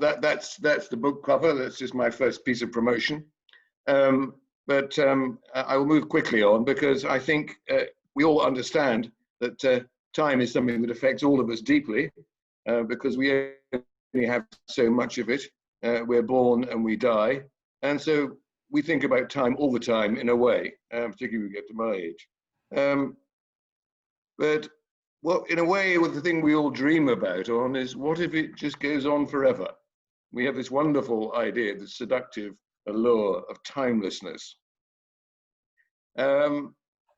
that's the book cover. That's just my first piece of promotion. But I will move quickly on, because I think we all understand that time is something that affects all of us deeply, because we only have so much of it. We're born and we die. And so we think about time all the time in a way, particularly when we get to my age. But in a way, the thing we all dream about is, what if it just goes on forever? We have this wonderful idea, this seductive allure of timelessness.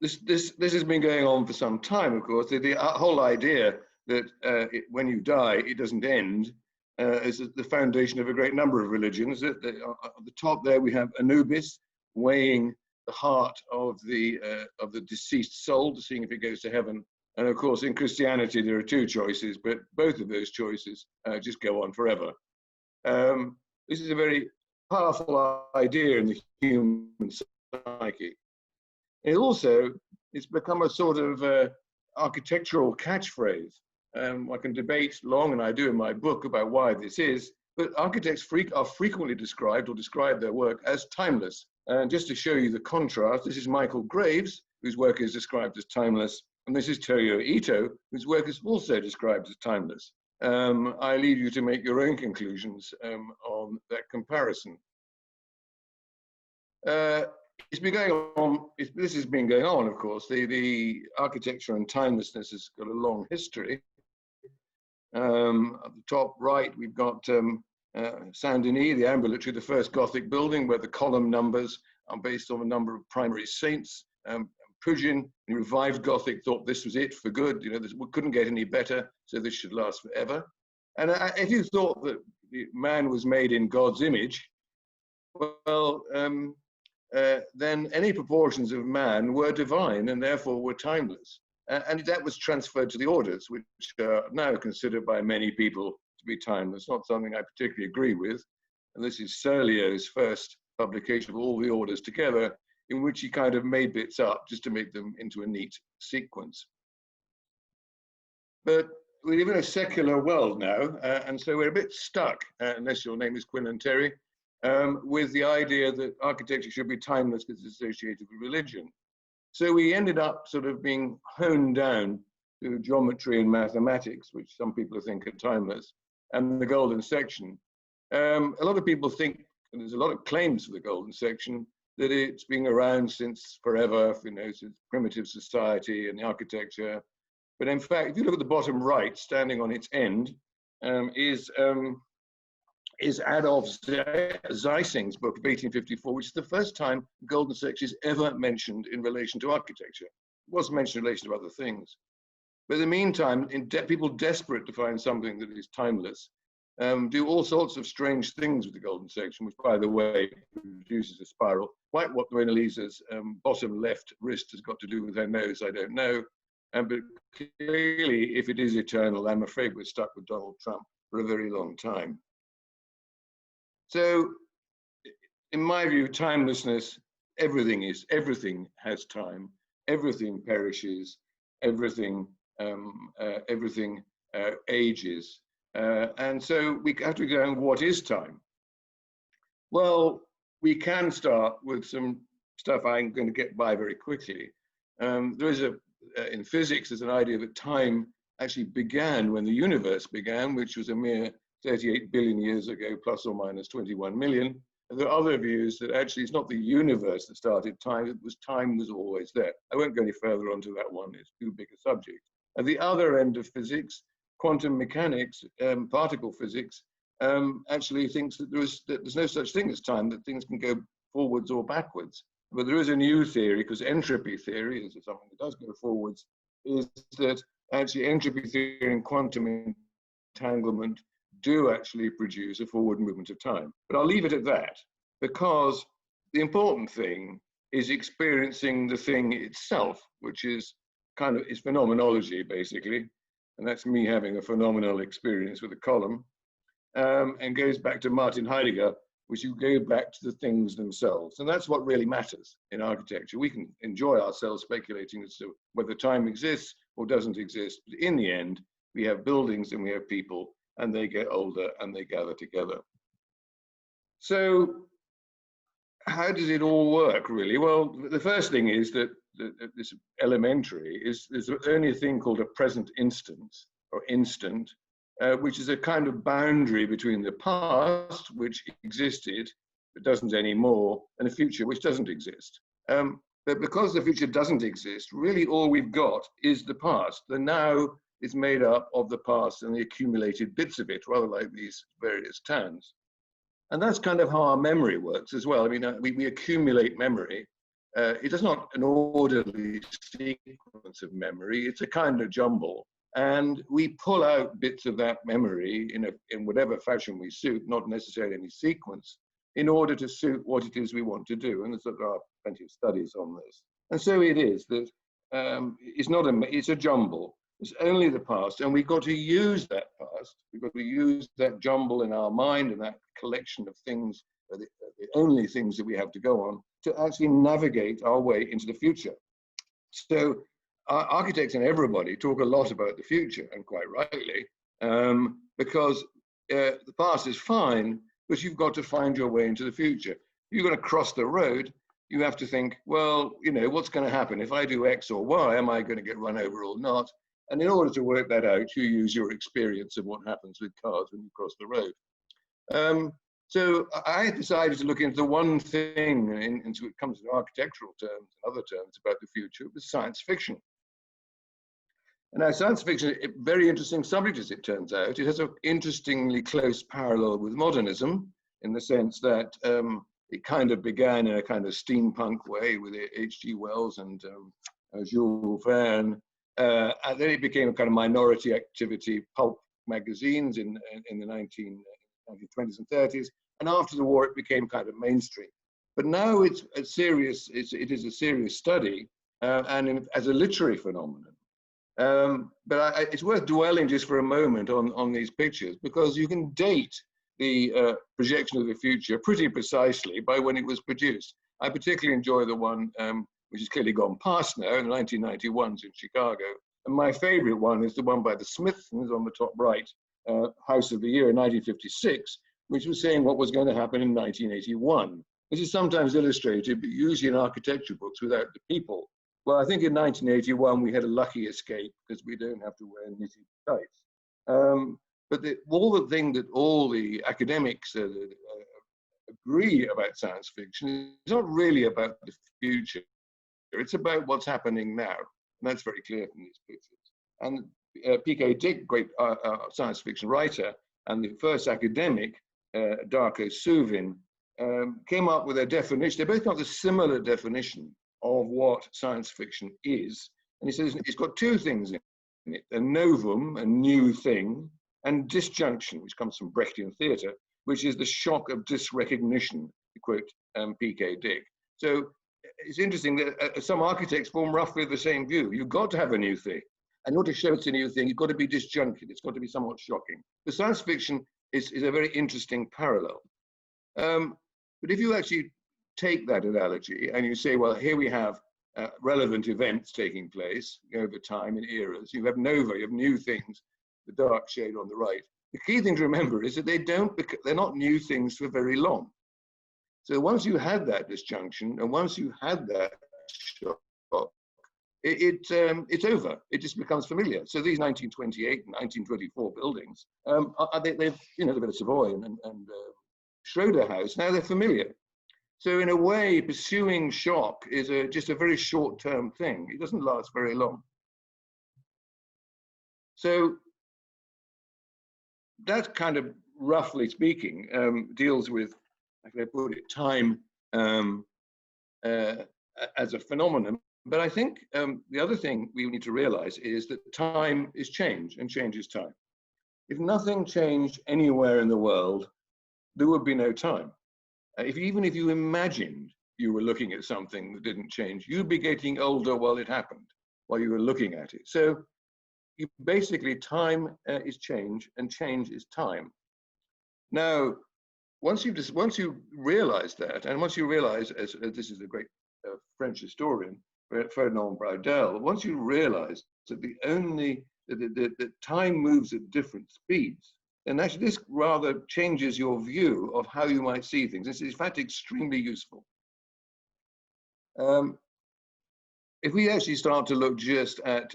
This has been going on for some time, of course. The whole idea that when you die, it doesn't end, is the foundation of a great number of religions. At the top there, we have Anubis weighing the heart of the deceased soul, to seeing if it goes to heaven. And of course, in Christianity, there are two choices, but both of those choices just go on forever. This is a very powerful idea in the human psyche. It's become a sort of architectural catchphrase. I can debate long, and I do in my book, about why this is, but architects are frequently described, or describe their work, as timeless. And just to show you the contrast, this is Michael Graves, whose work is described as timeless, and this is Toyo Ito, whose work is also described as timeless. I leave you to make your own conclusions on that comparison. It's been going on, this has been going on, of course. The architecture and timelessness has got a long history. At the top right, we've got Saint-Denis, the ambulatory, the first Gothic building, where the column numbers are based on the number of primary saints. Pugin, in revived Gothic, thought this was it for good. You know, this couldn't get any better, so this should last forever. And if you thought that man was made in God's image, well, then any proportions of man were divine and therefore were timeless. And that was transferred to the orders, which are now considered by many people to be timeless. Not something I particularly agree with. And this is Serlio's first publication of all the orders together, in which he kind of made bits up just to make them into a neat sequence. But we live in a secular world now, and so we're a bit stuck, unless your name is Quinn Terry, with the idea that architecture should be timeless because it's associated with religion. So we ended up sort of being honed down to geometry and mathematics, which some people think are timeless, and the golden section. A lot of people think, and there's a lot of claims for the golden section, that it's been around since forever, you know, since primitive society and the architecture. But in fact, if you look at the bottom right, standing on its end, is Adolf Zeissing's book of 1854, which is the first time golden section is ever mentioned in relation to architecture. It was mentioned in relation to other things. But in the meantime, people desperate to find something that is timeless do all sorts of strange things with the golden section, which, by the way, produces a spiral. Quite what Mona Lisa's bottom left wrist has got to do with her nose, I don't know. But clearly, if it is eternal, I'm afraid we're stuck with Donald Trump for a very long time. So, in my view, timelessness, everything has time, everything perishes, everything ages. And so we have to go, what is time? Well, we can start with some stuff I'm going to get by very quickly. There is in physics, there's an idea that time actually began when the universe began, which was a mere 38 billion years ago, plus or minus 21 million. And there are other views that actually it's not the universe that started time, time was always there. I won't go any further onto that one, it's too big a subject. At the other end of physics, quantum mechanics, particle physics, actually thinks that there's no such thing as time, that things can go forwards or backwards. But there is a new theory, because entropy theory is something that does go forwards, is that actually entropy theory and quantum entanglement do actually produce a forward movement of time. But I'll leave it at that, because the important thing is experiencing the thing itself, which is is phenomenology, basically. And that's me having a phenomenal experience with a column, and goes back to Martin Heidegger, which you go back to the things themselves. And that's what really matters in architecture. We can enjoy ourselves speculating as to whether time exists or doesn't exist. But in the end, we have buildings and we have people, and they get older and they gather together. So how does it all work, really? Well, the first thing is that this elementary is there's only a thing called a present instance or instant, which is a kind of boundary between the past, which existed but doesn't anymore, and the future, which doesn't exist. But because the future doesn't exist, really all we've got is the past. The now is made up of the past and the accumulated bits of it, rather like these various towns. And that's kind of how our memory works as well. I mean, we accumulate memory. It is not an orderly sequence of memory. It's a kind of jumble. And we pull out bits of that memory in whatever fashion we suit, not necessarily any sequence, in order to suit what it is we want to do. And there are plenty of studies on this. And so it is that it's a jumble. It's only the past, and we've got to use that past. We've got to use that jumble in our mind and that collection of things, the only things that we have to go on, to actually navigate our way into the future. So architects and everybody talk a lot about the future, and quite rightly, because the past is fine, but you've got to find your way into the future. You're going to cross the road. You have to think, well, you know, what's going to happen? If I do X or Y, am I going to get run over or not? And in order to work that out, you use your experience of what happens with cars when you cross the road. So I decided to look into the one thing, and so it comes to architectural terms and other terms about the future, was science fiction. And now science fiction is a very interesting subject, as it turns out. It has an interestingly close parallel with modernism, in the sense that it kind of began in a kind of steampunk way with H.G. Wells and Jules Verne. And then it became a kind of minority activity, pulp magazines in the 1920s and 30s. And after the war, it became kind of mainstream. But now it is a serious study and as a literary phenomenon. But it's worth dwelling just for a moment on these pictures, because you can date the projection of the future pretty precisely by when it was produced. I particularly enjoy the one which has clearly gone past now, in the 1991s in Chicago. And my favorite one is the one by the Smithsons on the top right, House of the Year in 1956, which was saying what was going to happen in 1981. This is sometimes illustrated, but usually in architecture books without the people. Well, I think in 1981, we had a lucky escape because we don't have to wear knitted tights. But all the thing that all the academics agree about science fiction is not really about the future. It's about what's happening now. And that's very clear from these pictures. And P.K. Dick, great science fiction writer, and the first academic, Darko Suvin, came up with a definition. They both got a similar definition of what science fiction is. And he says it's got two things in it: a novum, a new thing, and disjunction, which comes from Brechtian theatre, which is the shock of disrecognition, to quote P.K. Dick. So it's interesting that some architects form roughly the same view. You've got to have a new thing. And in order to show it's a new thing, you've got to be disjuncted. It's got to be somewhat shocking. The science fiction is a very interesting parallel. But if you actually take that analogy and you say, well, here we have relevant events taking place over time in eras. You have nova, you have new things, the dark shade on the right. The key thing to remember is that they're not new things for very long. So once you had that disjunction, and once you had that shock, it's over. It just becomes familiar. So these 1928 and 1924 buildings, they've got a Savoy and Schroeder House. Now they're familiar. So in a way, pursuing shock is just a very short-term thing. It doesn't last very long. So that kind of, roughly speaking, deals with, how can I put it, time as a phenomenon. But I think the other thing we need to realize is that time is change, and change is time. If nothing changed anywhere in the world, there would be no time. Even if you imagined you were looking at something that didn't change, you'd be getting older while it happened, while you were looking at it. So basically, time is change, and change is time. Now, once you realize that, and once you realize, as this is a great French historian, Ferdinand Braudel, once you realize that that time moves at different speeds, And actually this rather changes your view of how you might see things. This is in fact extremely useful. If we actually start to look just at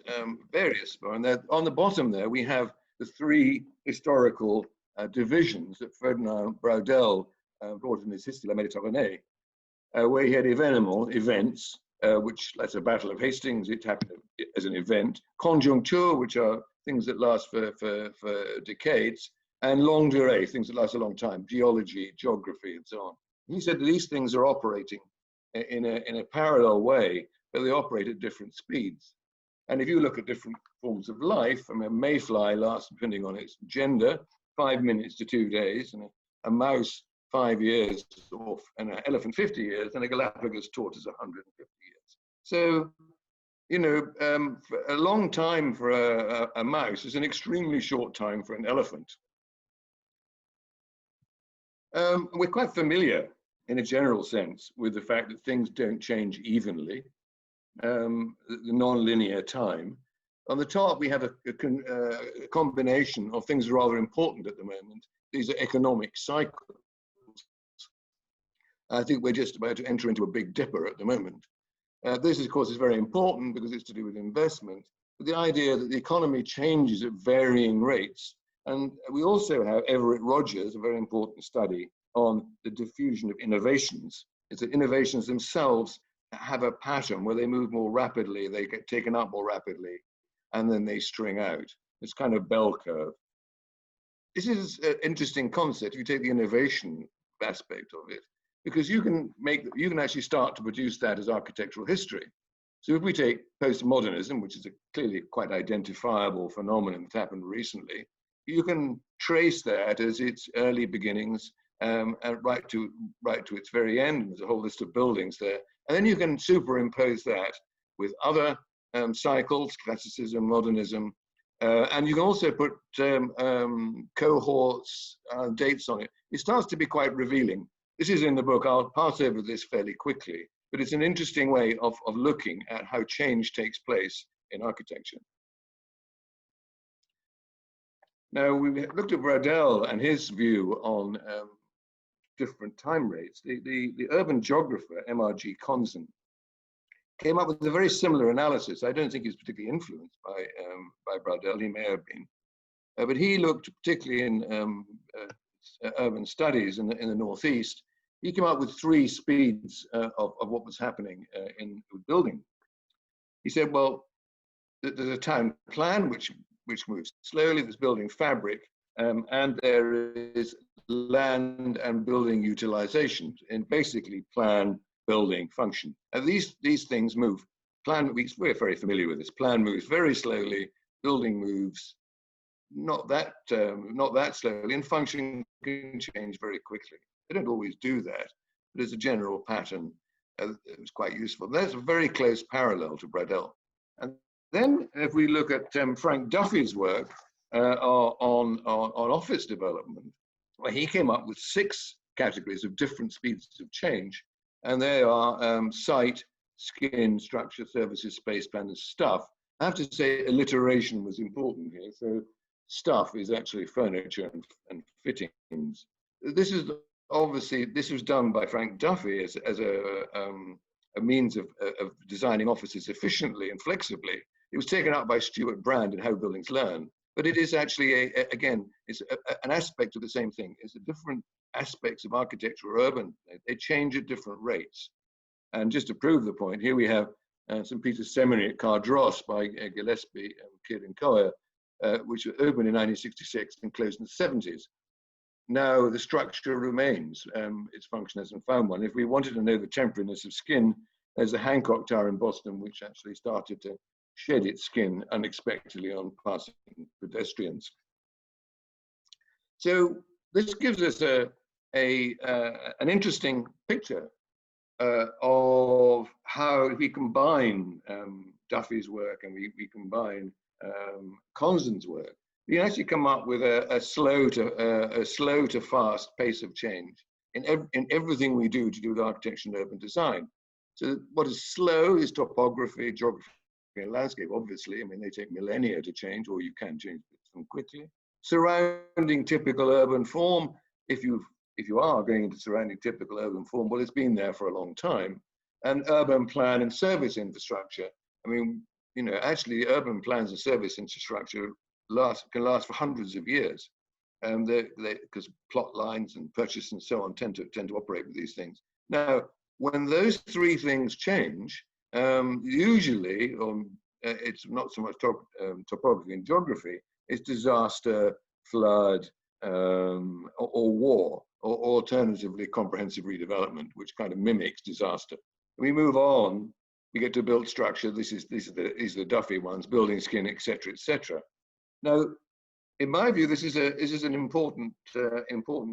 various, and on the bottom there, we have the three historical divisions that Ferdinand Braudel brought in his History de la Méditerranée, where he had events, which, like the Battle of Hastings, it happened as an event, conjoncture, which are things that last for decades, and longue durée, things that last a long time, geology, geography, and so on. And he said that these things are operating in a parallel way, but they operate at different speeds. And if you look at different forms of life, I mean, a mayfly lasts, depending on its gender, 5 minutes to 2 days, and a mouse 5 years, and an elephant 50 years, and a Galapagos tortoise 150 years. So, you know, for a long time for a mouse is an extremely short time for an elephant. We're quite familiar, in a general sense, with the fact that things don't change evenly, the non-linear time. On the top, we have a combination of things rather important at the moment. These are economic cycles. I think we're just about to enter into a big dipper at the moment. This, of course, is very important because it's to do with investment. But the idea that the economy changes at varying rates. And we also have Everett Rogers, a very important study on the diffusion of innovations. It's that innovations themselves have a pattern where they move more rapidly, they get taken up more rapidly, and then they string out. It's kind of bell curve. This is an interesting concept if you take the innovation aspect of it, because you can actually start to produce that as architectural history. So if we take postmodernism, which is a clearly quite identifiable phenomenon that's happened recently, you can trace that as its early beginnings and right to its very end. There's a whole list of buildings there. And then you can superimpose that with other cycles, classicism, modernism, and you can also put cohorts, dates on it. It starts to be quite revealing. This is in the book. I'll pass over this fairly quickly, but it's an interesting way of looking at how change takes place in architecture. Now, we looked at Braudel and his view on different time rates. The urban geographer, M.R.G. Conzen, came up with a very similar analysis. I don't think he's particularly influenced by Braudel. He may have been. But he looked particularly in urban studies in the Northeast. He came up with 3 speeds of what was happening in building. He said, well, there's a town plan, which moves slowly, there's building fabric, and there is land and building utilization, and basically plan, building, function. And these things move. Plan, we're very familiar with this. Plan moves very slowly, building moves not that slowly, and function can change very quickly. They don't always do that, but as a general pattern, it was quite useful. That's a very close parallel to Braudel. And then if we look at Frank Duffy's work on office development, well, he came up with 6 categories of different speeds of change, and they are site, skin, structure, services, space plan, and stuff. I have to say alliteration was important here. So stuff is actually furniture and fittings. This is obviously, this was done by Frank Duffy as a means of designing offices efficiently and flexibly. It was taken up by Stuart Brand in How Buildings Learn, but it is actually, again, it's an aspect of the same thing. It's the different aspects of architecture or urban. They change at different rates. And just to prove the point, here we have St. Peter's Seminary at Cardross by Gillespie and Kidd and Coyer, which opened in 1966 and closed in the 70s. Now the structure remains. Its function hasn't found one. If we wanted to know the temporariness of skin, there's the Hancock Tower in Boston, which actually started to shed its skin unexpectedly on passing pedestrians. So this gives us an interesting picture of how we combine Duffy's work and we combine Conzen's work. We can actually come up with a slow to fast pace of change in everything we do to do with architecture and urban design. So what is slow is topography, geography, and landscape. Obviously, I mean, they take millennia to change, or you can change them quickly. Surrounding typical urban form, if you are going into surrounding typical urban form, well, it's been there for a long time. And urban plan and service infrastructure. I mean, you know, actually urban plans and service infrastructure can last for hundreds of years. Because plot lines and purchase and so on tend to operate with these things. Now, when those three things change, usually, it's not so much topography and geography, it's disaster, flood, or war, or alternatively comprehensive redevelopment, which kind of mimics disaster. We move on, we get to built structure. These are the Duffy ones, building skin, etc., etc. Now, in my view, this is an important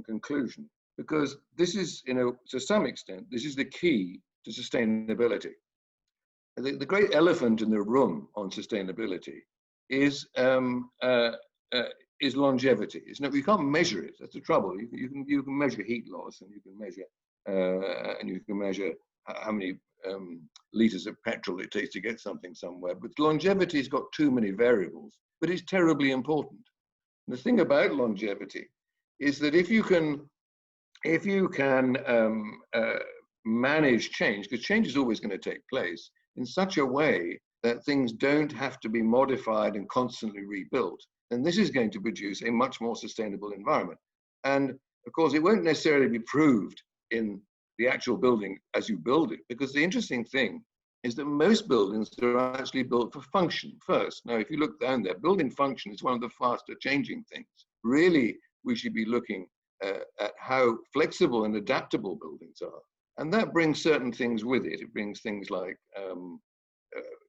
conclusion, because this is, you know, to some extent, this is the key to sustainability. The great elephant in the room on sustainability is longevity. You can't measure it. That's the trouble. You can measure heat loss, and you can measure how many liters of petrol it takes to get something somewhere. But longevity's got too many variables. But it's terribly important. The thing about longevity is that if you can manage change, because change is always going to take place in such a way that things don't have to be modified and constantly rebuilt, then this is going to produce a much more sustainable environment. And of course, it won't necessarily be proved in the actual building as you build it, because the interesting thing is that most buildings are actually built for function first. Now, if you look down there, building function is one of the faster changing things. Really, we should be looking at how flexible and adaptable buildings are. And that brings certain things with it. It brings things like,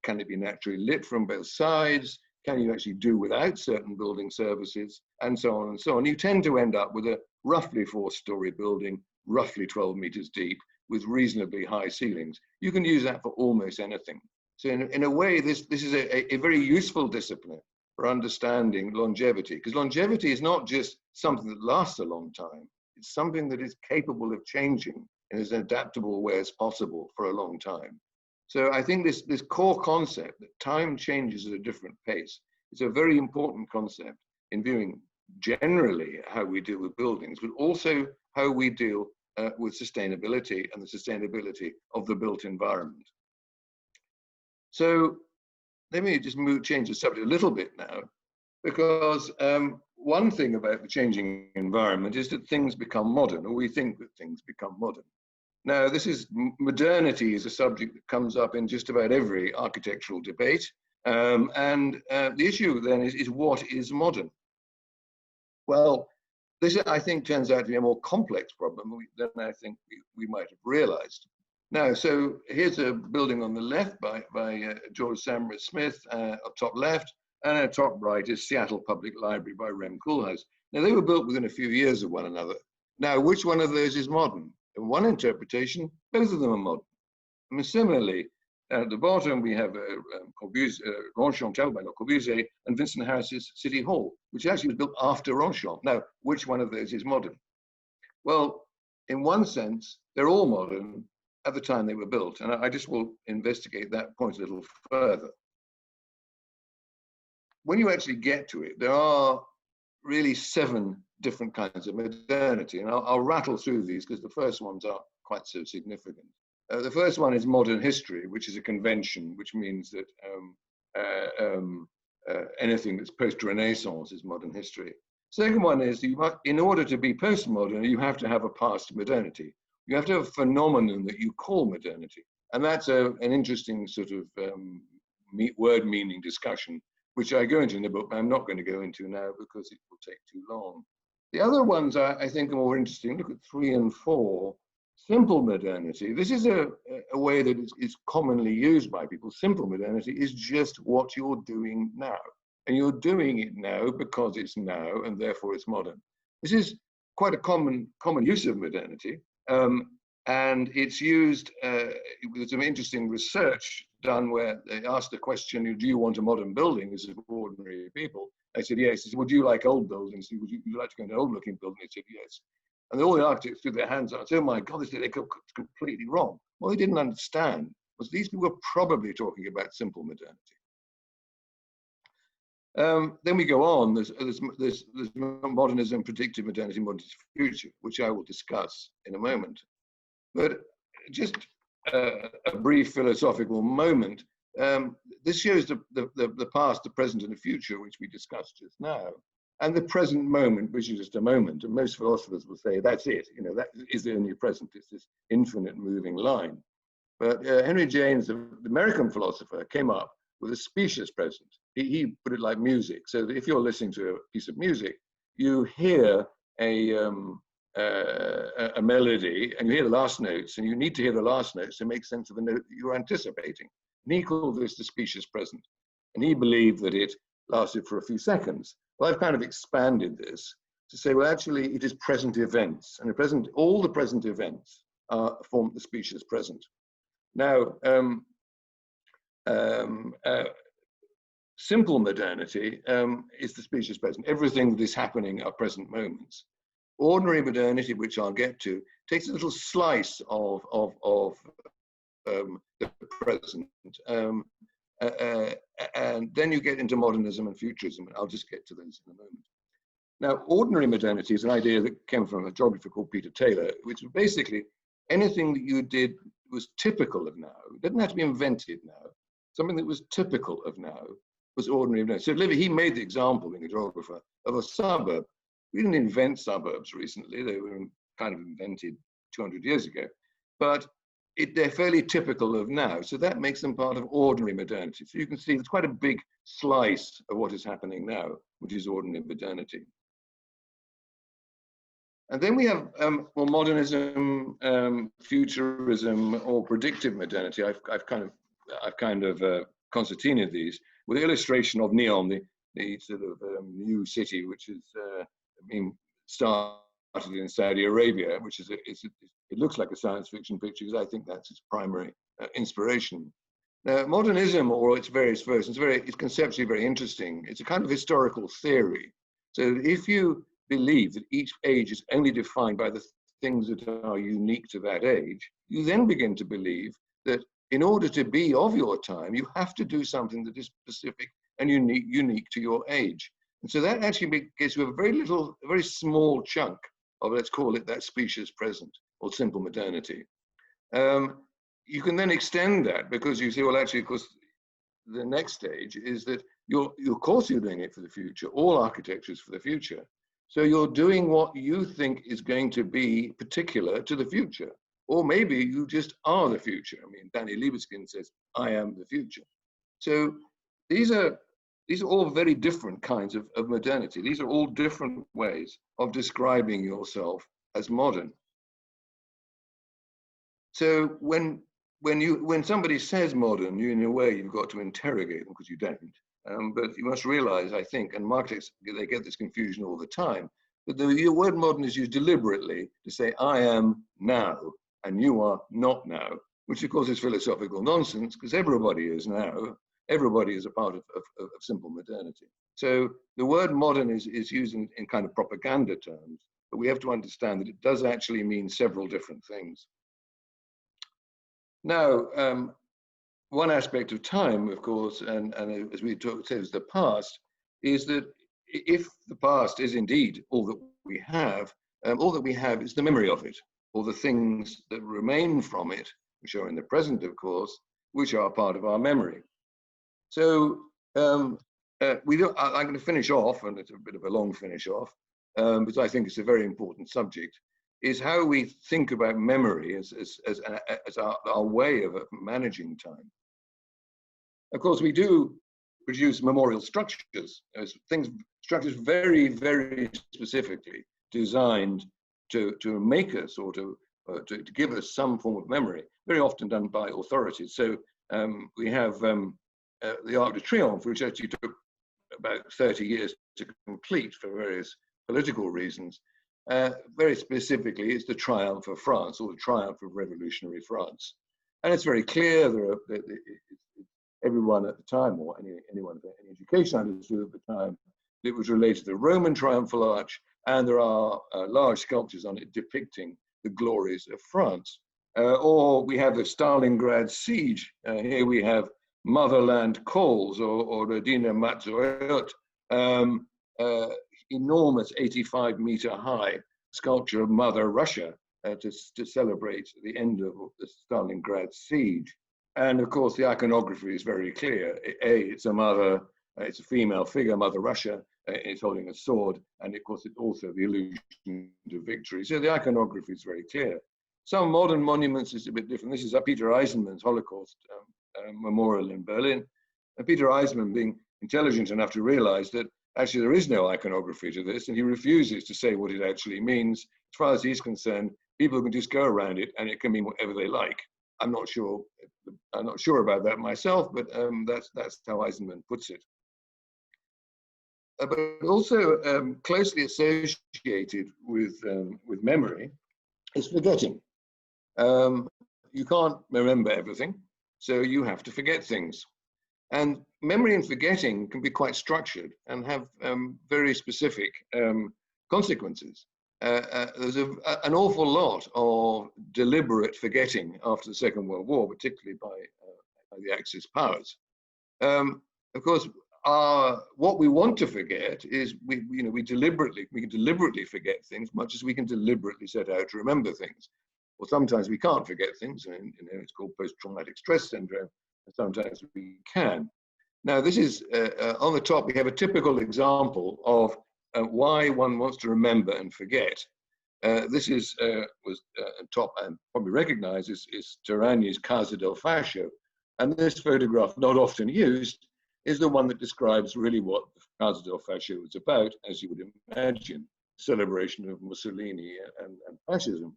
can it be naturally lit from both sides? Can you actually do without certain building services? And so on and so on. You tend to end up with a roughly 4-story building, roughly 12 meters deep, with reasonably high ceilings. You can use that for almost anything. So in a way, this is a very useful discipline for understanding longevity, because longevity is not just something that lasts a long time. It's something that is capable of changing in as adaptable way as possible for a long time. So I think this core concept that time changes at a different pace is a very important concept in viewing generally how we deal with buildings, but also how we deal with sustainability and the sustainability of the built environment. So let me just change the subject a little bit now, because one thing about the changing environment is that things become modern, or we think that things become modern. Now, modernity is a subject that comes up in just about every architectural debate. And the issue then is what is modern? Well, this, I think, turns out to be a more complex problem than I think we might have realized. Now, so here's a building on the left by George Samra Smith, up top left, and at top right is Seattle Public Library by Rem Koolhaas. Now, they were built within a few years of one another. Now, which one of those is modern? In one interpretation, both of them are modern. I mean, similarly, at the bottom, we have Ronchamp by Le Corbusier and Vincent Harris's City Hall, which actually was built after Ronchamp. Now, which one of those is modern? Well, in one sense, they're all modern at the time they were built. And I just will investigate that point a little further. When you actually get to it, there are really 7 different kinds of modernity. And I'll rattle through these because the first ones are quite so significant. The first one is modern history, which is a convention, which means that anything that's post-Renaissance is modern history. Second one is, in order to be postmodern, you have to have a past modernity. You have to have a phenomenon that you call modernity. And that's an interesting sort of word meaning discussion, which I go into in the book, but I'm not going to go into now because it will take too long. The other ones I think are more interesting. Look at 3 and 4. Simple modernity. This is a way that is commonly used by people. Simple modernity is just what you're doing now. And you're doing it now because it's now, and therefore it's modern. This is quite a common use of modernity. And it's used with some interesting research done where they asked the question, do you want a modern building as ordinary people? They said, yes. They said, would you like old buildings? Would you like to go into an old looking building? They said, yes. And all the architects threw their hands up and said, oh my God, they got completely wrong. What they didn't understand was these people were probably talking about simple modernity. Then we go on. There's modernism, predictive modernity, modernity future, which I will discuss in a moment. But just a brief philosophical moment. This shows the past, the present, and the future, which we discussed just now, and the present moment, which is just a moment. And most philosophers will say that's it. You know, that is the only present. It's this infinite moving line. But Henry James, the American philosopher, came up with a specious present. He put it like music. So that if you're listening to a piece of music, you hear a melody and you hear the last notes, and you need to hear the last notes to make sense of the note that you're anticipating. And he called this the specious present. And he believed that it lasted for a few seconds. Well, I've kind of expanded this to say, well, actually, it is present events. And all the present events form the specious present. Now, simple modernity is the specious present. Everything that is happening are present moments. Ordinary modernity, which I'll get to, takes a little slice of the present. And then you get into modernism and futurism, and I'll just get to those in a moment. Now, ordinary modernity is an idea that came from a geographer called Peter Taylor, which was basically anything that you did was typical of now. It didn't have to be invented now. Something that was typical of now was ordinary of now. So he made the example, being a geographer, of a suburb. We didn't invent suburbs recently. They were kind of invented 200 years ago. But they're fairly typical of now. So that makes them part of ordinary modernity. So you can see it's quite a big slice of what is happening now, which is ordinary modernity. And then we have well, modernism, futurism, or predictive modernity. I've kind of concertinaed these with illustration of Neon, the sort of new city, which is being started in Saudi Arabia, which is it looks like a science fiction picture because I think that's its primary inspiration. Now, modernism, or its various versions, it's conceptually very interesting. It's a kind of historical theory. So if you believe that each age is only defined by the things that are unique to that age, you then begin to believe that in order to be of your time, you have to do something that is specific and unique to your age. And so that actually gets you a very small chunk of, let's call it that specious present or simple modernity. You can then extend that because you say, well, actually, of course, the next stage is that of course you're doing it for the future. All architecture is for the future. So you're doing what you think is going to be particular to the future. Or maybe you just are the future. I mean, Danny Libeskind says, I am the future. So these are all very different kinds of modernity. These are all different ways of describing yourself as modern. So when somebody says modern, in a way, you've got to interrogate them because you don't. But you must realize, I think, and architects, they get this confusion all the time, that the word modern is used deliberately to say, I am now, and you are not now, which of course is philosophical nonsense, because everybody is now. Everybody is a part of simple modernity. So the word modern is used in kind of propaganda terms, but we have to understand that it does actually mean several different things. Now, one aspect of time, of course, and as we says the past, is that if the past is indeed all that we have is the memory of it, or the things that remain from it, which are in the present, of course, which are part of our memory. So I'm going to finish off, and it's a bit of a long finish off, because I think it's a very important subject, is how we think about memory as our way of managing time. Of course, we do produce memorial structures, structures very, very specifically designed to make us or to give us some form of memory, very often done by authorities. So we have the Arch of Triomphe, which actually took about 30 years to complete for various political reasons. Very specifically, it's the Triomphe of France, or the Triumph of Revolutionary France. And it's very clear that everyone at the time, or anyone with any education understood at the time, it was related to the Roman Triumphal Arch, and there are large sculptures on it depicting the glories of France. Or we have the Stalingrad siege. Here we have Motherland Calls, or Rodina Matsuot, enormous 85-meter high sculpture of Mother Russia to celebrate the end of the Stalingrad siege. And of course, the iconography is very clear. It's a mother, it's a female figure, Mother Russia, it's holding a sword, and of course, it's also the illusion of victory. So the iconography is very clear. Some modern monuments is a bit different. This is Peter Eisenman's Holocaust memorial in Berlin. And Peter Eisenman, being intelligent enough to realize that actually there is no iconography to this, and he refuses to say what it actually means. As far as he's concerned, people can just go around it, and it can mean whatever they like. I'm not sure about that myself, but that's how Eisenman puts it. But also closely associated with memory is forgetting. You can't remember everything, so you have to forget things. And memory and forgetting can be quite structured and have very specific consequences. There's an awful lot of deliberate forgetting after the Second World War, particularly by the Axis powers. Of course, what we want to forget is we can deliberately forget things, much as we can deliberately set out to remember things. Or sometimes we can't forget things, and it's called post-traumatic stress syndrome. And sometimes we can. Now, this is on the top. We have a typical example of why one wants to remember and forget. This was top, and probably recognized is Terragni's Casa del Fascio, and this photograph, not often used, is the one that describes really what the Casa del Fascio was about, as you would imagine, celebration of Mussolini and fascism.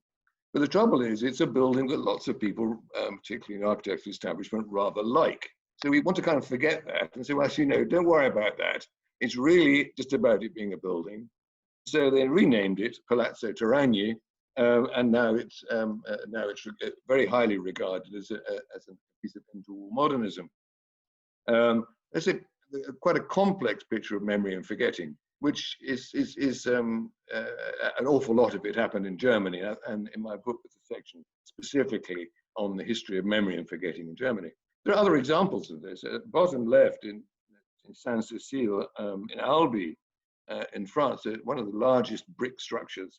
But the trouble is, it's a building that lots of people, particularly in the architectural establishment, rather like. So we want to kind of forget that and say, well, actually, no, don't worry about that. It's really just about it being a building. So they renamed it Palazzo Terragni, and now it's very highly regarded as a piece of interwar modernism. It's quite a complex picture of memory and forgetting, which is an awful lot of it happened in Germany. And in my book, there's a section specifically on the history of memory and forgetting in Germany. There are other examples of this. At bottom left, in Saint-Cécile, in Albi, in France, one of the largest brick structures,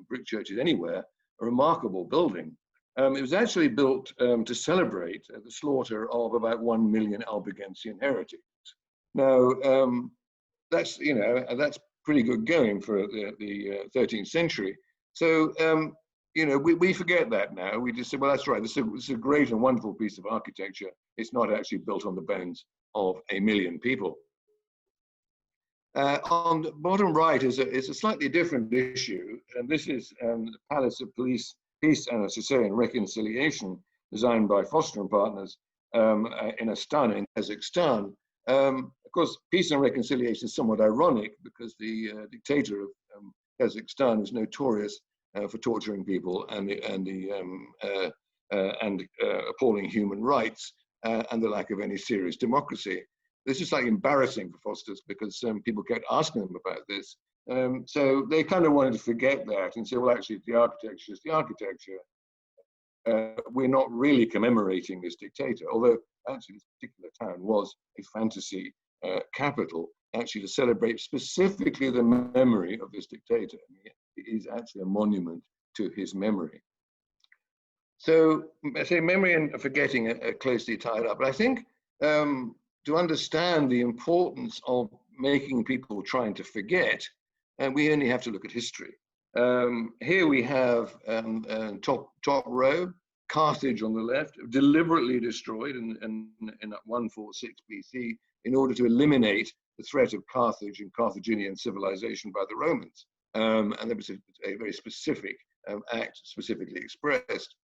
brick churches anywhere, a remarkable building. It was actually built to celebrate the slaughter of about 1 million Albigensian heretics. Now, that's pretty good going for the 13th century. So we forget that now. We just say, well, that's right. This is a great and wonderful piece of architecture. It's not actually built on the bones of 1 million people. On the bottom right is a slightly different issue, and this is the Palace of Peace and Reconciliation, designed by Foster and Partners in Astana in Kazakhstan. Of course, peace and reconciliation is somewhat ironic because the dictator of Kazakhstan is notorious for torturing people and appalling human rights and the lack of any serious democracy. This is slightly embarrassing for Foster's because people kept asking them about this. So they kind of wanted to forget that and say, well, actually, the architecture is the architecture. We're not really commemorating this dictator, although actually this particular town was a fantasy capital, actually to celebrate specifically the memory of this dictator. It is actually a monument to his memory. So I say memory and forgetting are closely tied up, but I think to understand the importance of making people trying to forget, we only have to look at history. Here we have top row, Carthage on the left, deliberately destroyed in 146 BC in order to eliminate the threat of Carthage and Carthaginian civilization by the Romans. And there was a very specific act specifically expressed.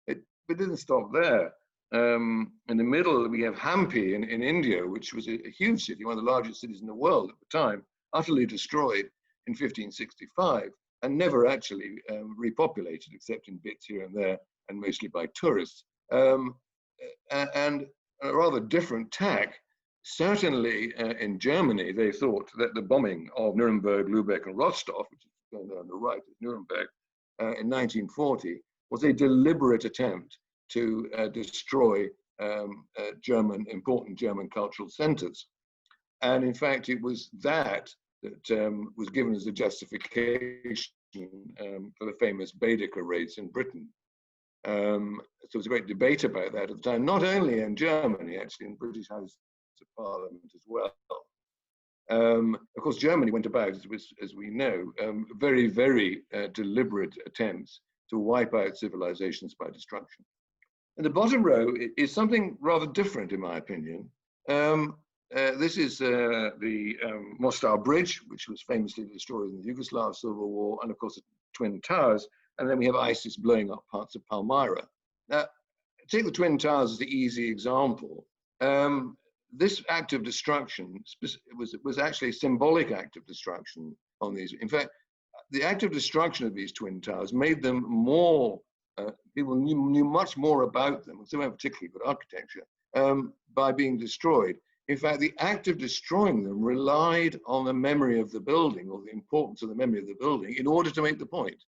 It didn't stop there. In the middle, we have Hampi in India, which was a huge city, one of the largest cities in the world at the time, utterly destroyed in 1565 and never actually repopulated except in bits here and there and mostly by tourists. And a rather different tack. Certainly in Germany, they thought that the bombing of Nuremberg, Lübeck, and Rostov, which is going there on the right, Nuremberg, in 1940, was a deliberate attempt to destroy important German cultural centers. And in fact, it was that was given as a justification for the famous Baedeker raids in Britain. So there was a great debate about that at the time, not only in Germany, actually, in British House of Parliament as well. Of course, Germany went about, as we know, very, very deliberate attempts to wipe out civilizations by destruction. And the bottom row is something rather different, in my opinion. This is the Mostar Bridge, which was famously destroyed in the Yugoslav Civil War, and of course the Twin Towers. And then we have ISIS blowing up parts of Palmyra. Now, take the Twin Towers as the easy example. This act of destruction was actually a symbolic act of destruction on these. In fact, the act of destruction of these Twin Towers made them more, people knew much more about them, so particularly good architecture, by being destroyed. In fact, the act of destroying them relied on the memory of the building, or the importance of the memory of the building, in order to make the point.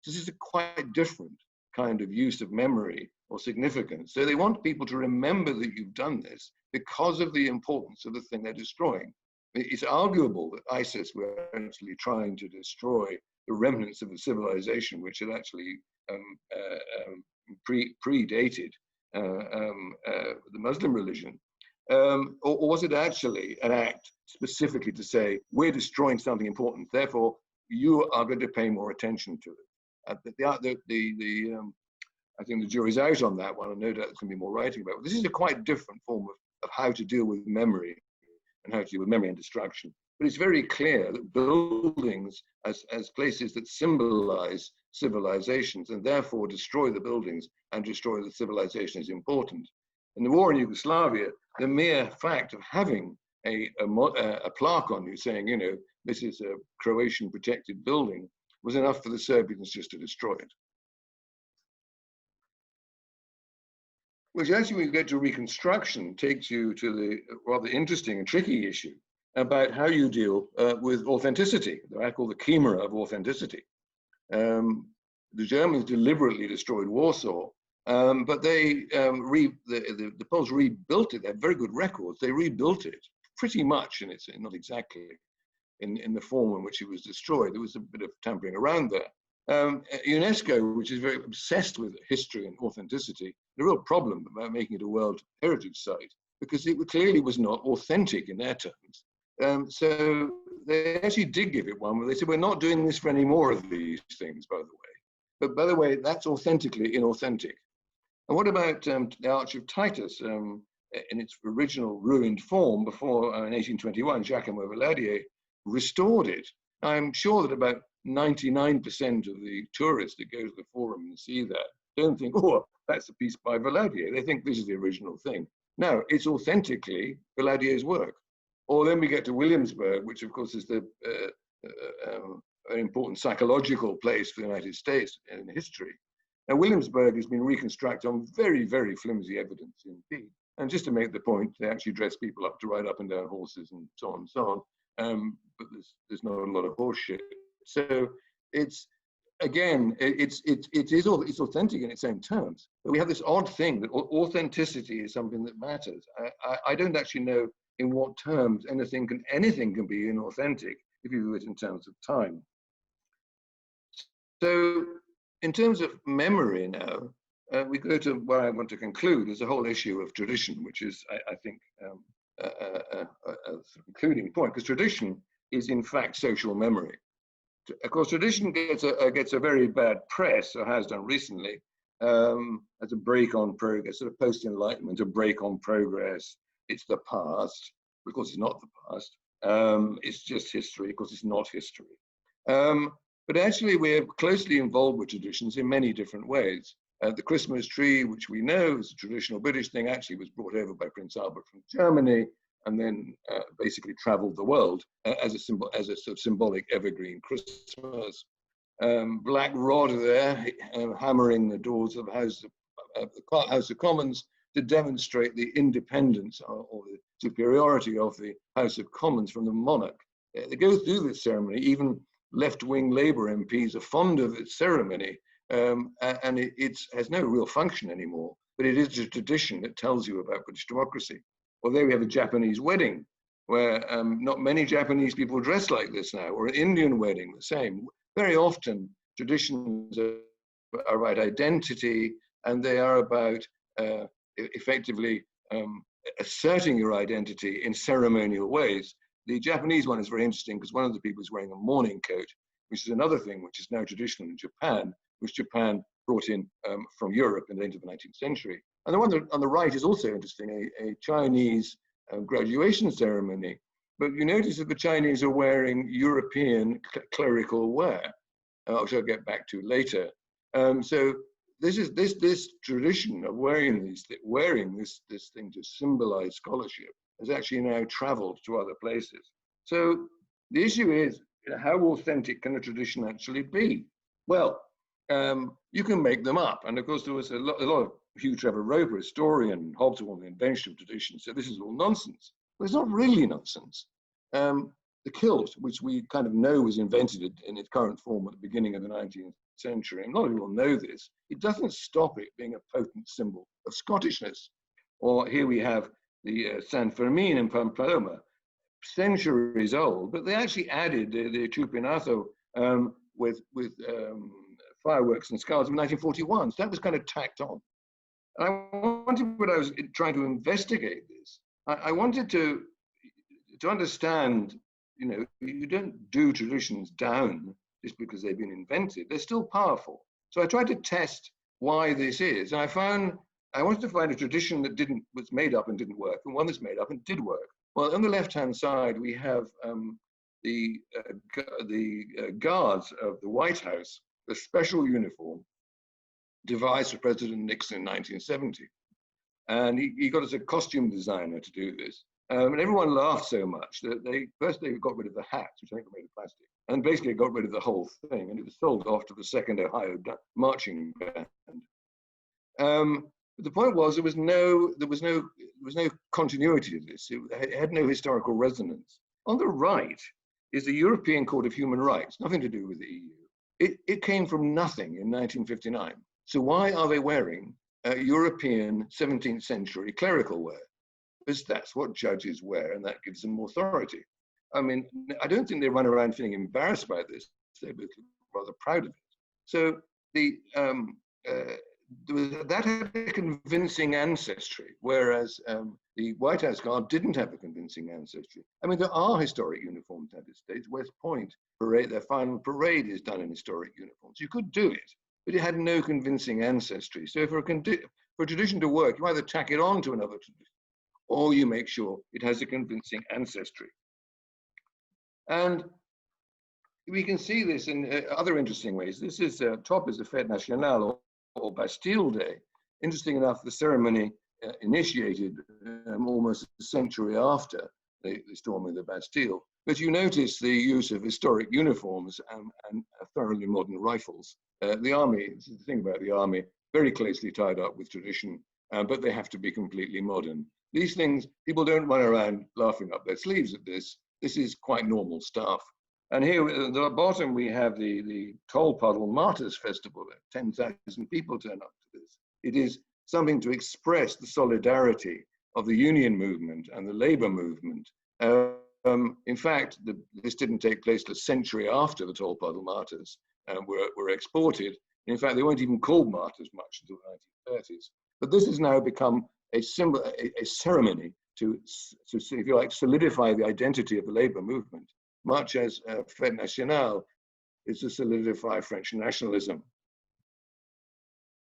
This is a quite different kind of use of memory or significance. So they want people to remember that you've done this because of the importance of the thing they're destroying. It's arguable that ISIS were actually trying to destroy the remnants of a civilization which had actually predated the Muslim religion. Or was it actually an act specifically to say, we're destroying something important, therefore you are going to pay more attention to it? I think the jury's out on that one, and no doubt there's going to be more writing about it. This is a quite different form of how to deal with memory and how to deal with memory and destruction. But it's very clear that buildings as places that symbolize civilizations and therefore destroy the buildings and destroy the civilization is important. In the war in Yugoslavia, the mere fact of having a plaque on you saying, you know, this is a Croatian protected building was enough for the Serbians just to destroy it. Which actually, when you get to reconstruction, takes you to the rather interesting and tricky issue about how you deal with authenticity, what I call the Kimura of Authenticity. The Germans deliberately destroyed Warsaw, but they the Poles rebuilt it. They have very good records. They rebuilt it pretty much, and it's not exactly in the form in which it was destroyed. There was a bit of tampering around there. UNESCO, which is very obsessed with history and authenticity, had a real problem about making it a World Heritage Site because it clearly was not authentic in their terms. So they actually did give it one where they said, we're not doing this for any more of these things, by the way. But by the way, that's authentically inauthentic. And what about the Arch of Titus in its original ruined form before in 1821, Giacomo Valadier restored it? I'm sure that about 99% of the tourists that go to the forum and see that don't think, oh, that's a piece by Valadier. They think this is the original thing. No, it's authentically Valadier's work. Or then we get to Williamsburg, which of course is the an important psychological place for the United States in history. Now, Williamsburg has been reconstructed on very, very flimsy evidence indeed. And just to make the point, they actually dress people up to ride up and down horses and so on and so on. But there's not a lot of horse shit. So it's, again, it's authentic in its own terms. But we have this odd thing that authenticity is something that matters. I don't actually know in what terms anything can be inauthentic if you do it in terms of time. So in terms of memory now, we go to where I want to conclude is the whole issue of tradition, which is, I think, a concluding point, because tradition is in fact social memory. Of course, tradition gets a very bad press, or has done recently, as a break on progress, sort of post-Enlightenment, a break on progress. It's the past. Of course, it's not the past. It's just history. Of course, it's not history. But actually, we're closely involved with traditions in many different ways. The Christmas tree, which we know is a traditional British thing, actually was brought over by Prince Albert from Germany, and then basically traveled the world as a symbol, as a sort of symbolic evergreen Christmas. Black Rod there, hammering the doors of the House of Commons to demonstrate the independence or the superiority of the House of Commons from the monarch. They go through this ceremony. Even left-wing Labour MPs are fond of this ceremony, and it has no real function anymore. But it is a tradition that tells you about British democracy. Or there we have a Japanese wedding, where not many Japanese people dress like this now, or an Indian wedding, the same. Very often, traditions are about identity, and they are about effectively asserting your identity in ceremonial ways. The Japanese one is very interesting because one of the people is wearing a mourning coat, which is another thing which is now traditional in Japan, which Japan brought in from Europe in the end of the 19th century. And the one on the right is also interesting, a Chinese graduation ceremony. But you notice that the Chinese are wearing European clerical wear, which I'll get back to later. So this tradition of wearing this thing to symbolize scholarship has actually now traveled to other places. So the issue is, how authentic can a tradition actually be? Well, you can make them up. And of course, there was a lot of Hugh Trevor Roper, historian, Hobbes on the invention of tradition, said this is all nonsense. But it's not really nonsense. The kilt, which we kind of know was invented in its current form at the beginning of the 19th century, and a lot of people know this, it doesn't stop it being a potent symbol of Scottishness. Or here we have the San Fermin in Pamplona, centuries old, but they actually added the Chupinazo with fireworks and skulls in 1941. So that was kind of tacked on. And I wanted, when I was trying to investigate this, I wanted to understand, you know, you don't do traditions down just because they've been invented. They're still powerful. So I tried to test why this is. And I wanted to find a tradition that was made up and didn't work, and one that's made up and did work. Well, on the left-hand side, we have the guards of the White House, the special uniform devised for President Nixon in 1970. And he got as a costume designer to do this. And everyone laughed so much that they got rid of the hats, which I think were made of plastic, and basically got rid of the whole thing. And it was sold off to the 2nd Ohio Marching Band. But the point was, there was no continuity to this. It had no historical resonance. On the right is the European Court of Human Rights, nothing to do with the EU. It came from nothing in 1959. So why are they wearing European 17th century clerical wear? Because that's what judges wear, and that gives them authority. I mean, I don't think they run around feeling embarrassed by this. They're rather proud of it. So that had a convincing ancestry, whereas the White House Guard didn't have a convincing ancestry. I mean, there are historic uniforms in the United States. West Point parade, their final parade is done in historic uniforms. You could do it, but it had no convincing ancestry. So for a tradition to work, you either tack it on to another tradition, or you make sure it has a convincing ancestry. And we can see this in other interesting ways. This is top is the Fête Nationale, or Bastille Day. Interesting enough, the ceremony initiated almost a century after the storming of the Bastille. But you notice the use of historic uniforms and thoroughly modern rifles. The army, this is the thing about the army, very closely tied up with tradition, but they have to be completely modern. These things, people don't run around laughing up their sleeves at this. This is quite normal stuff. And here at the bottom, we have the Puddle Martyrs Festival. 10,000 people turn up to this. It is something to express the solidarity of the union movement and the labor movement. In fact, this didn't take place till a century after the Puddle Martyrs were exported. In fact, they weren't even called martyrs much until the 1930s. But this has now become a symbol, a ceremony to, if you like, solidify the identity of the labor movement, much as Fête Nationale is to solidify French nationalism.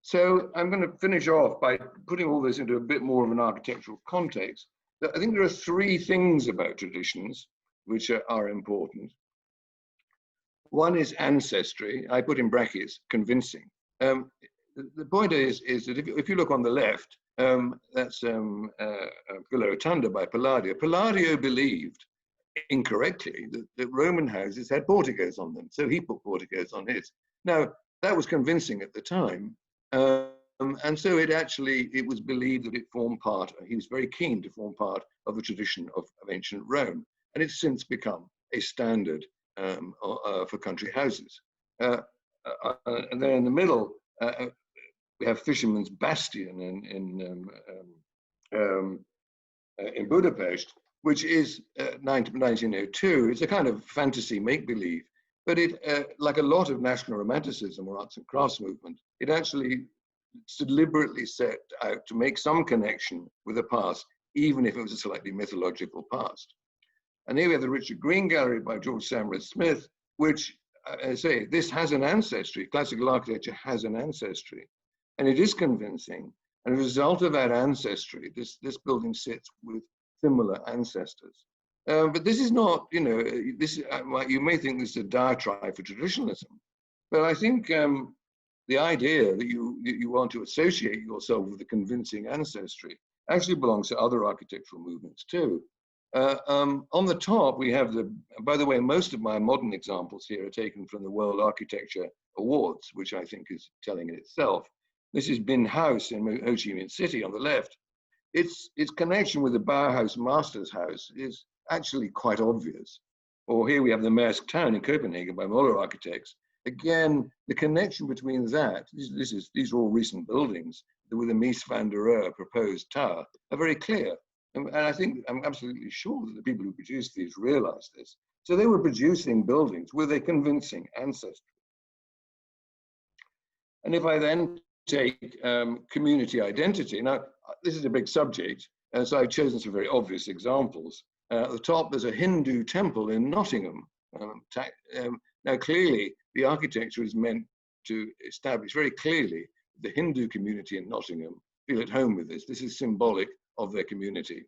So I'm going to finish off by putting all this into a bit more of an architectural context. I think there are three things about traditions which are important. One is ancestry. I put in brackets, convincing. The point is that if you look on the left, that's Rotunda by Palladio. Palladio believed, incorrectly, that Roman houses had porticos on them, so he put porticos on his. Now, that was convincing at the time, and so it was believed that it formed part, he was very keen to form part of the tradition of ancient Rome, and it's since become a standard for country houses. And then in the middle, we have Fisherman's Bastion in Budapest, which is 1902. It's a kind of fantasy make-believe, but it, like a lot of national romanticism or arts and crafts movement, it actually deliberately set out to make some connection with the past, even if it was a slightly mythological past. And here we have the Richard Green Gallery by George Samrith Smith, which, I say, this has an ancestry. Classical architecture has an ancestry, and it is convincing. And as a result of that ancestry, this building sits with similar ancestors. But this is not, you know, you may think this is a diatribe for traditionalism, but I think the idea that you want to associate yourself with a convincing ancestry actually belongs to other architectural movements too. On the top, we have by the way, most of my modern examples here are taken from the World Architecture Awards, which I think is telling in itself. This is Bin House in Ho Chi Minh City on the left. Its connection with the Bauhaus Masters House is actually quite obvious. Or here we have the Maersk Town in Copenhagen by Møller Architects. Again, the connection between that, these are all recent buildings, with the Mies van der Rohe proposed tower, are very clear. And I think, I'm absolutely sure that the people who produced these realized this. So they were producing buildings with a convincing ancestry. And if I then take community identity, now this is a big subject, and so I've chosen some very obvious examples. At the top, there's a Hindu temple in Nottingham. Now clearly, the architecture is meant to establish very clearly the Hindu community in Nottingham feel at home with this. This is symbolic of their community.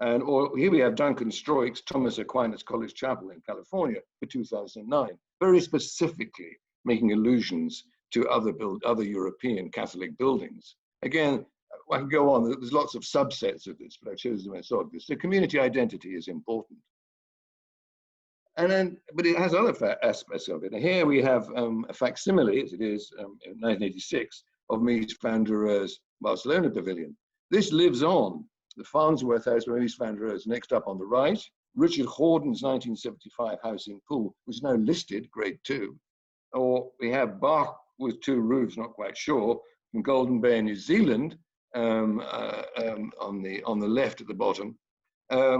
And here we have Duncan Stroik's Thomas Aquinas College Chapel in California for 2009, very specifically making allusions to other European Catholic buildings. Again, I can go on, there's lots of subsets of this, but I chose the most obvious. So community identity is important. And then, but it has other aspects of it. And here we have a facsimile, as it is in 1986, of Mies van der Rohe's Barcelona Pavilion. This lives on. The Farnsworth House by Mies van der Rohe is next up on the right. Richard Horden's 1975 house in Poole, which is now listed, grade 2. Or we have Bach with 2 roofs, not quite sure, from Golden Bay in New Zealand, on the left at the bottom,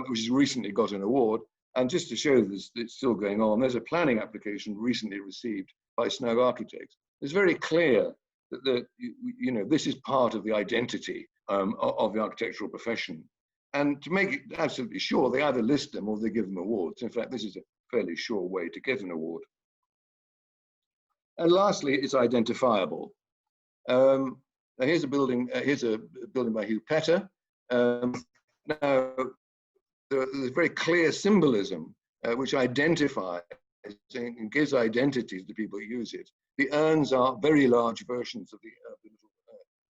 which has recently got an award. And just to show this, it's still going on, there's a planning application recently received by Snug Architects. It's very clear that you know, this is part of the identity of the architectural profession. And to make it absolutely sure, they either list them or they give them awards. In fact, this is a fairly sure way to get an award. And lastly, it's identifiable. Now here's a building by Hugh Petter. Now, there's very clear symbolism which identifies and gives identity to the people who use it. The urns are very large versions of the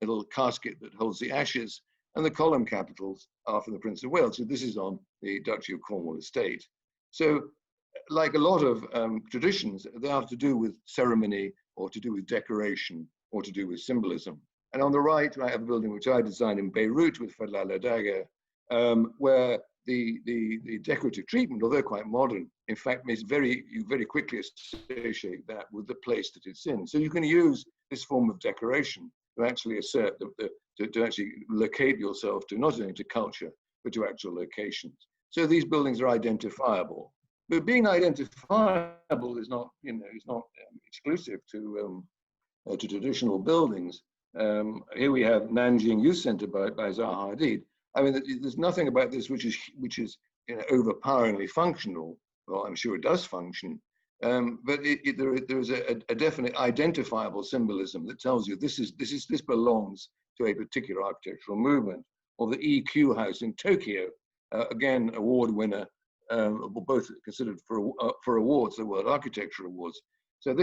little casket that holds the ashes, and the column capitals are from the Prince of Wales. So this is on the Duchy of Cornwall estate. So like a lot of traditions, they have to do with ceremony or to do with decoration or to do with symbolism. And on the right, I have a building which I designed in Beirut with Fadla Ladaga, where the decorative treatment, although quite modern, in fact, you very quickly associate that with the place that it's in. So you can use this form of decoration to actually assert, to actually locate yourself to not only to culture, but to actual locations. So these buildings are identifiable. But being identifiable is not, you know, it's not exclusive to traditional buildings. Here we have Nanjing Youth Center by Zaha Hadid. I mean, there's nothing about this which is you know, overpoweringly functional. Well, I'm sure it does function, but there is a definite identifiable symbolism that tells you this belongs to a particular architectural movement. Or the EQ House in Tokyo, again, award winner, both considered for awards, the World Architecture Awards. So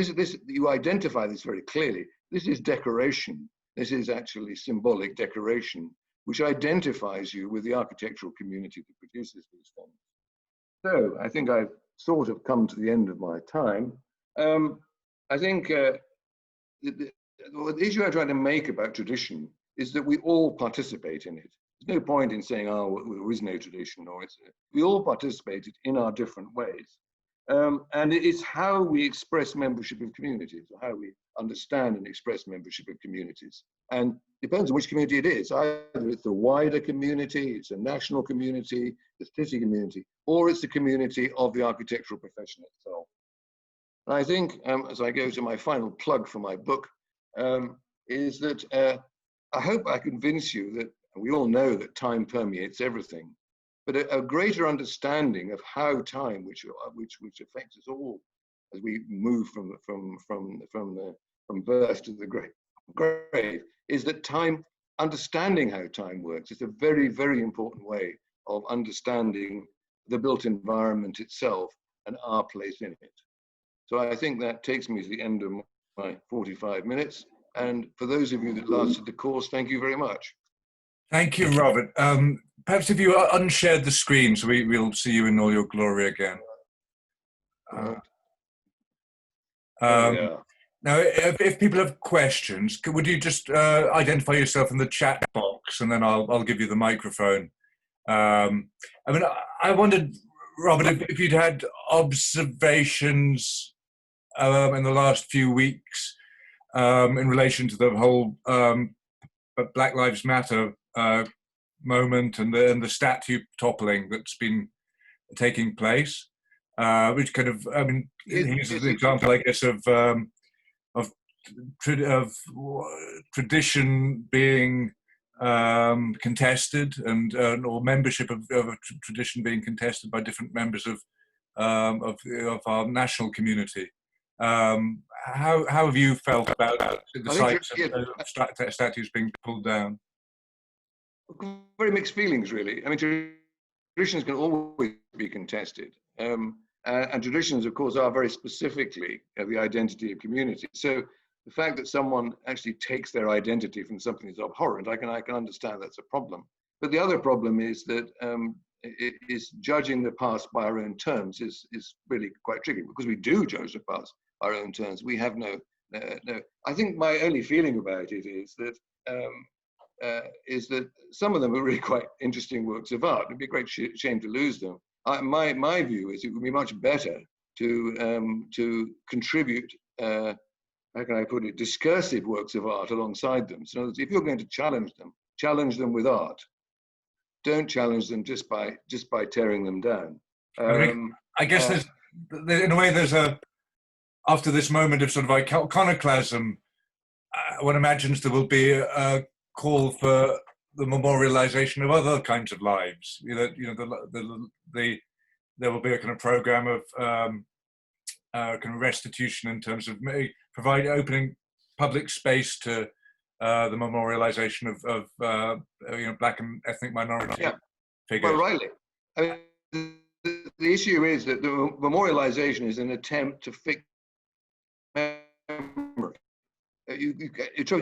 you identify this very clearly. This is decoration. This is actually symbolic decoration, which identifies you with the architectural community that produces these things. So I think I've sort of come to the end of my time. I think the issue I'm trying to make about tradition is that we all participate in it. There's no point in saying, oh, well, there is no tradition, or we all participated in our different ways. And it's how we express membership of communities, or how we understand and express membership of communities. And depends on which community it is. Either it's a wider community, it's a national community, the city community, or it's the community of the architectural profession itself. And I think, as I go to my final plug for my book, is that I hope I convince you that we all know that time permeates everything, but a greater understanding of how time, which affects us all as we move from birth to the grave, is that time, understanding how time works, is a very, very important way of understanding the built environment itself and our place in it. So I think that takes me to the end of my 45 minutes. And for those of you that lasted the course, thank you very much. Thank you, Robert. Perhaps if you unshared the screen, so we'll see you in all your glory again. Now, if people have questions, would you just identify yourself in the chat box, and then I'll give you the microphone. I mean, I wondered, Robert, if you'd had observations in the last few weeks in relation to the whole Black Lives Matter moment and the statue toppling that's been taking place, which kind of, I mean, here's an example, I guess, of tradition being contested, and or membership of a tradition being contested by different members of our national community. How have you felt about the sites of statues being pulled down? Very mixed feelings, really. I mean, traditions can always be contested, and traditions, of course, are very specifically the identity of community. So the fact that someone actually takes their identity from something that's abhorrent, I can understand that's a problem. But the other problem is that judging the past by our own terms is really quite tricky, because we do judge the past by our own terms. We have no. I think my only feeling about it is that some of them are really quite interesting works of art. It'd be a great shame to lose them. My view is it would be much better to contribute, how can I put it, discursive works of art alongside them. So if you're going to challenge them with art. Don't challenge them just by tearing them down. I guess in a way there's after this moment of sort of iconoclasm, one imagines there will be a call for the memorialization of other kinds of lives. There will be a kind of program of kind of restitution in terms of opening public space to the memorialization of Black and ethnic minority figures. Well, rightly. I mean, the issue is that the memorialization is an attempt to fix memory. You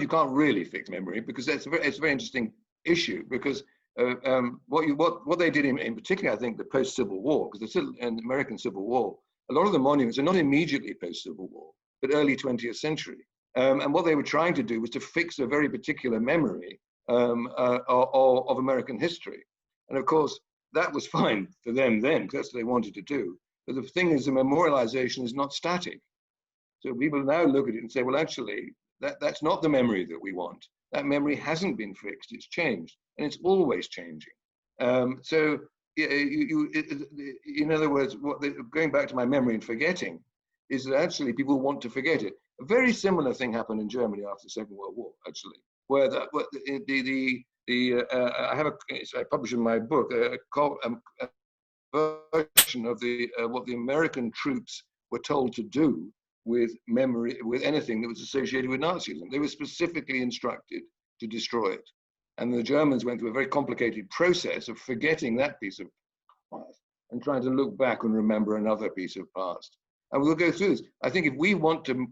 can't really fix memory, because it's a very interesting issue, because what they did in particular, I think, the post-Civil War, because the American Civil War, a lot of the monuments are not immediately post-Civil War, but early 20th century. And what they were trying to do was to fix a very particular memory of American history. And of course, that was fine for them then, because that's what they wanted to do. But the thing is, the memorialization is not static. So people now look at it and say, well, actually, that's not the memory that we want. That memory hasn't been fixed, it's changed, and it's always changing. So in other words, going back to my memory and forgetting, is that actually people want to forget it. A very similar thing happened in Germany after the Second World War, actually, where I published in my book a version of what the American troops were told to do with memory, with anything that was associated with Nazism. They were specifically instructed to destroy it. And the Germans went through a very complicated process of forgetting that piece of past and trying to look back and remember another piece of past. And we'll go through this. I think if we want to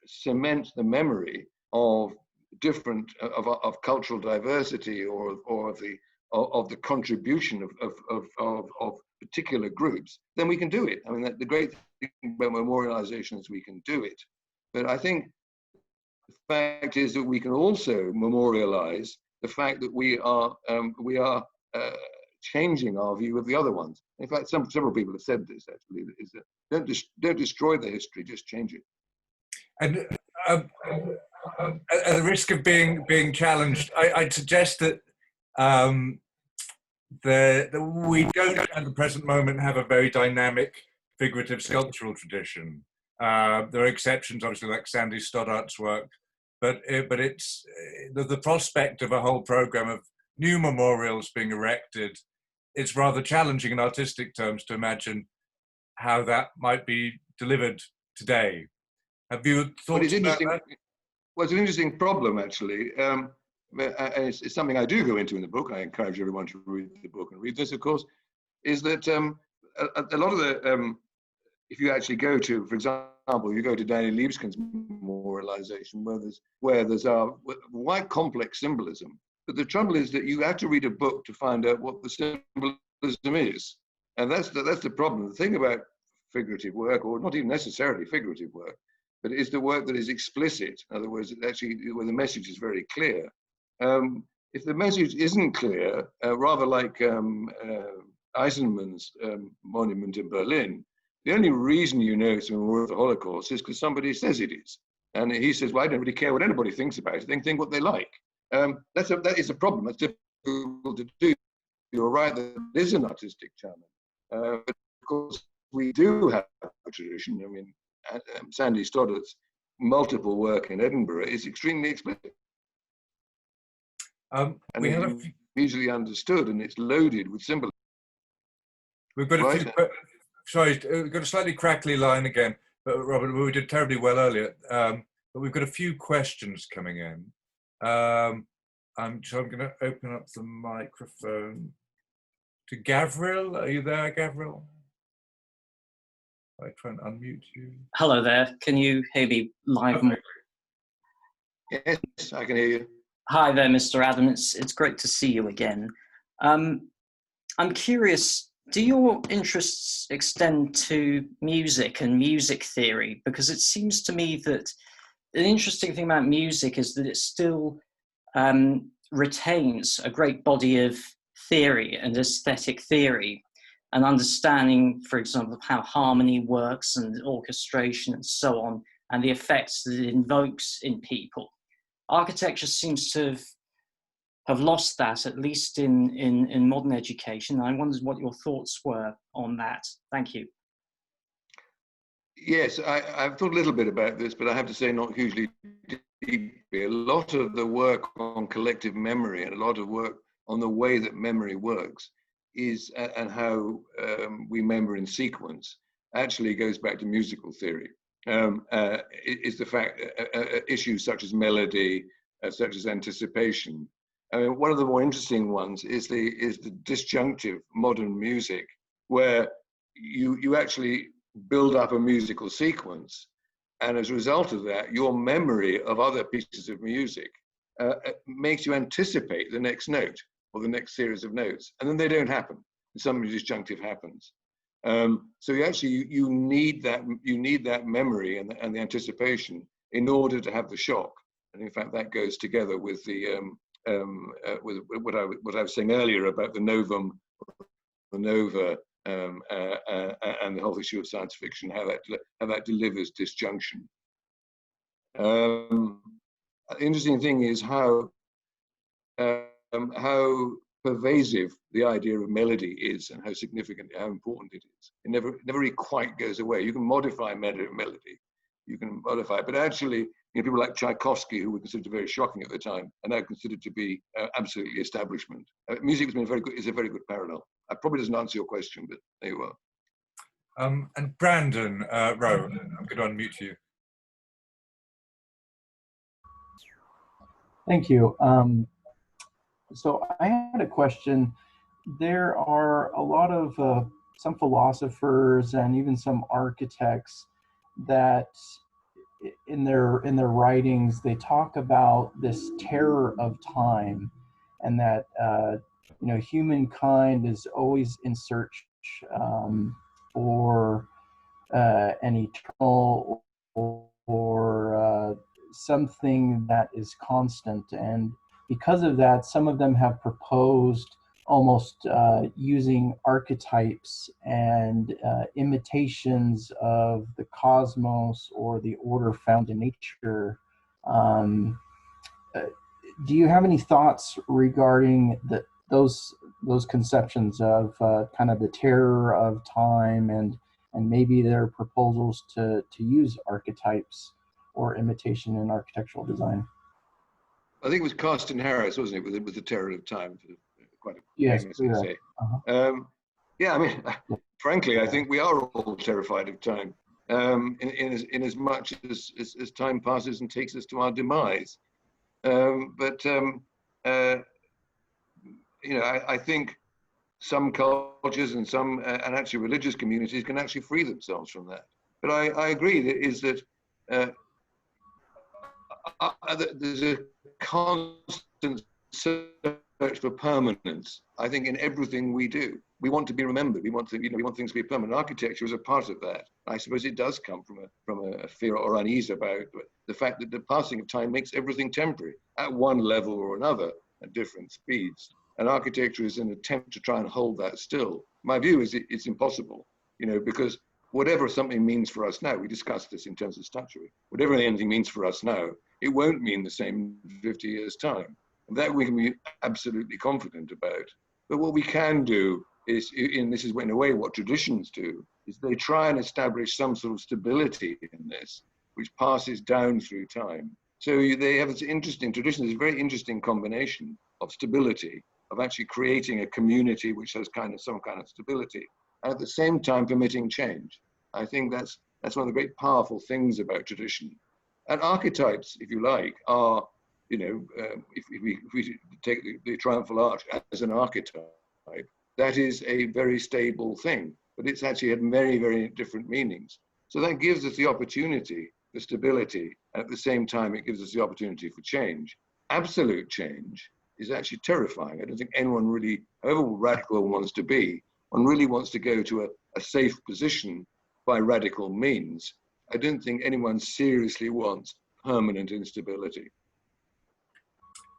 cement the memory of different of cultural diversity or of the contribution of particular groups, then we can do it. I mean, the great thing about memorialization is we can do it. But I think the fact is that we can also memorialize the fact that we are changing our view of the other ones. In fact, several people have said this, actually, is that don't destroy the history, just change it. And um, at the risk of being challenged, I'd suggest that we don't at the present moment have a very dynamic figurative sculptural tradition. There are exceptions, obviously, like Sandy Stoddart's work, but it's the prospect of a whole program of new memorials being erected. It's rather challenging in artistic terms to imagine how that might be delivered today. Have you But thought it's about interesting. that? Well, it's an interesting problem, actually. It's something I do go into in the book. I encourage everyone to read the book and read this, of course, is that a lot of the, if you actually go to, for example, you go to Danny Libeskind's memorialization, where there's a wide complex symbolism. But the trouble is that you have to read a book to find out what the symbolism is. And that's the problem. The thing about figurative work, or not even necessarily figurative work, but it's the work that is explicit. In other words, actually, where the message is very clear. If the message isn't clear, rather like Eisenman's monument in Berlin, the only reason you know it's a memorial of the Holocaust is because somebody says it is. And he says, well, I don't really care what anybody thinks about it. They can think what they like. That is a problem. That's difficult to do. You're right, that it is an artistic challenge. But of course, we do have a tradition. I mean, Sandy Stoddart's multiple work in Edinburgh is extremely explicit. And we it's easily understood, and it's loaded with symbolism. We've got a few. Sorry, we've got a slightly crackly line again, but Robert, we did terribly well earlier. But we've got a few questions coming in. So I'm going to open up the microphone to Gavril. Are you there, Gavril? I try and unmute you. Hello there. Can you hear me live? Okay. Yes, I can hear you. Hi there, Mr. Adam. It's great to see you again. I'm curious, do your interests extend to music and music theory? Because it seems to me that an interesting thing about music is that it still retains a great body of theory and aesthetic theory, and understanding, for example, of how harmony works and orchestration and so on, and the effects that it invokes in people. Architecture seems to have lost that, at least in modern education. I wondered what your thoughts were on that. Thank you. Yes, I've thought a little bit about this, but I have to say not hugely deeply. A lot of the work on collective memory and a lot of work on the way that memory works is, and how we remember in sequence, actually goes back to musical theory. Is the fact issues such as melody, such as anticipation. I mean, one of the more interesting ones is the disjunctive modern music, where you actually build up a musical sequence, and as a result of that, your memory of other pieces of music makes you anticipate the next note or the next series of notes, and then they don't happen. Something disjunctive happens. So you need that memory and the anticipation in order to have the shock. And in fact, that goes together with the with what I was saying earlier about the novum, the nova, and the whole issue of science fiction, how that delivers disjunction. The interesting thing is how pervasive the idea of melody is, and how significant, how important it is. It never really quite goes away. You can modify melody, you can modify it, but actually, people like Tchaikovsky, who were considered very shocking at the time, are now considered to be absolutely establishment. Music has been is a very good parallel. It probably doesn't answer your question, but there you are. And Brandon Rowe, I'm going to unmute you. Thank you. So I had a question. There are a lot of some philosophers and even some architects that in their writings, they talk about this terror of time, and that humankind is always in search for an eternal or something that is constant. And because of that, some of them have proposed almost using archetypes and imitations of the cosmos or the order found in nature. Do you have any thoughts regarding those conceptions of kind of the terror of time and maybe their proposals to use archetypes or imitation in architectural design? I think it was Carsten Harris, wasn't it, with the terror of time? Quite a Yes, famous yeah. essay. Yeah, I mean, frankly, I think we are all terrified of time, in as much as time passes and takes us to our demise. You know, I think some cultures and some and actually religious communities can actually free themselves from that. But I agree that there's a constant search for permanence. I think in everything we do, we want to be remembered. We want things to be permanent. Architecture is a part of that. I suppose it does come from a fear or unease about the fact that the passing of time makes everything temporary at one level or another at different speeds. And architecture is an attempt to try and hold that still. My view is it's impossible, you know, because whatever something means for us now, we discussed this in terms of statuary, whatever anything means for us now, it won't mean the same in 50 years' time. And that we can be absolutely confident about. But what we can do is, and this is in a way what traditions do, is they try and establish some sort of stability in this, which passes down through time. So they have this interesting tradition, this very interesting combination of stability, of actually creating a community which has some kind of stability, and at the same time permitting change. I think that's one of the great powerful things about tradition. And archetypes, if you like, are, you know, if we take the triumphal arch as an archetype, that is a very stable thing, but it's actually had very, very different meanings. So that gives us the opportunity for stability, and at the same time, it gives us the opportunity for change. Absolute change is actually terrifying. I don't think anyone really, however radical one wants to be, one really wants to go to a safe position by radical means. I don't think anyone seriously wants permanent instability.